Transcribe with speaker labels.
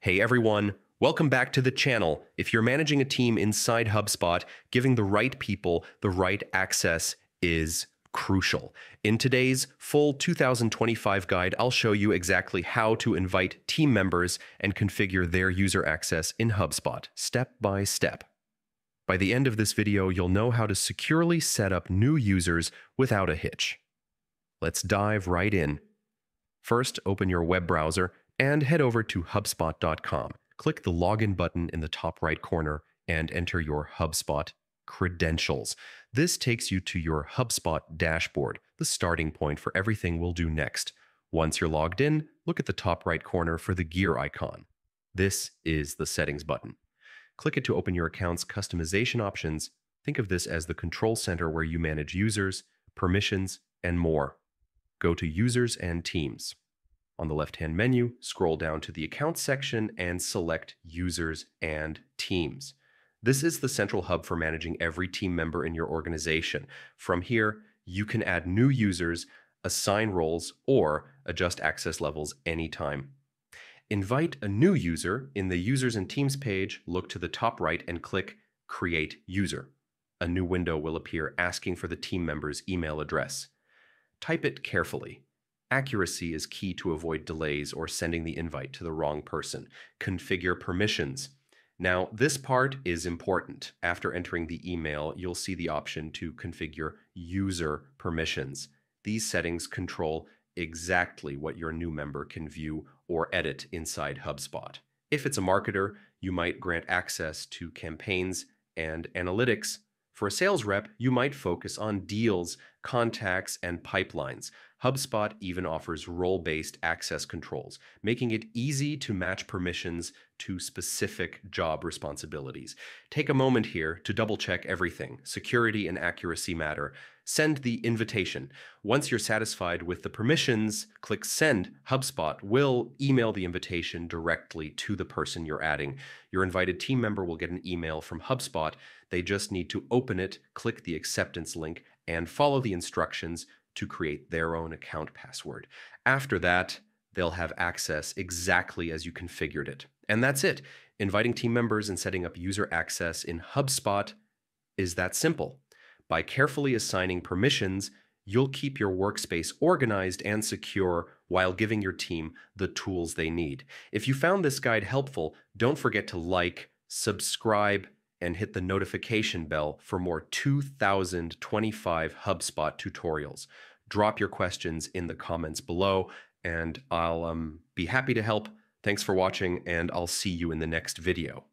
Speaker 1: Hey everyone, welcome back to the channel. If you're managing a team inside HubSpot, giving the right people the right access is crucial. In today's full 2025 guide, I'll show you exactly how to invite team members and configure their user access in HubSpot, step by step. By the end of this video, you'll know how to securely set up new users without a hitch. Let's dive right in. First, open your web browser and head over to hubspot.com. Click the login button in the top right corner and enter your HubSpot credentials. This takes you to your HubSpot dashboard, the starting point for everything we'll do next. Once you're logged in, look at the top right corner for the gear icon. This is the settings button. Click it to open your account's customization options. Think of this as the control center where you manage users, permissions, and more. Go to Users and Teams. On the left-hand menu, scroll down to the Accounts section and select Users and Teams. This is the central hub for managing every team member in your organization. From here, you can add new users, assign roles, or adjust access levels anytime. Invite a new user in the Users and Teams page, look to the top right and click Create User. A new window will appear asking for the team member's email address. Type it carefully. Accuracy is key to avoid delays or sending the invite to the wrong person. Configure permissions. Now, this part is important. After entering the email, you'll see the option to configure user permissions. These settings control exactly what your new member can view or edit inside HubSpot. If it's a marketer, you might grant access to campaigns and analytics. For a sales rep, you might focus on deals, contacts, and pipelines. HubSpot even offers role-based access controls, making it easy to match permissions to specific job responsibilities. Take a moment here to double-check everything. Security and accuracy matter. Send the invitation. Once you're satisfied with the permissions, click Send. HubSpot will email the invitation directly to the person you're adding. Your invited team member will get an email from HubSpot. They just need to open it, click the acceptance link, and follow the instructions to create their own account password. After that, they'll have access exactly as you configured it. And that's it. Inviting team members and setting up user access in HubSpot is that simple. By carefully assigning permissions, you'll keep your workspace organized and secure while giving your team the tools they need. If you found this guide helpful, don't forget to like, subscribe, and hit the notification bell for more 2025 HubSpot tutorials. Drop your questions in the comments below, and I'll be happy to help. Thanks for watching, and I'll see you in the next video.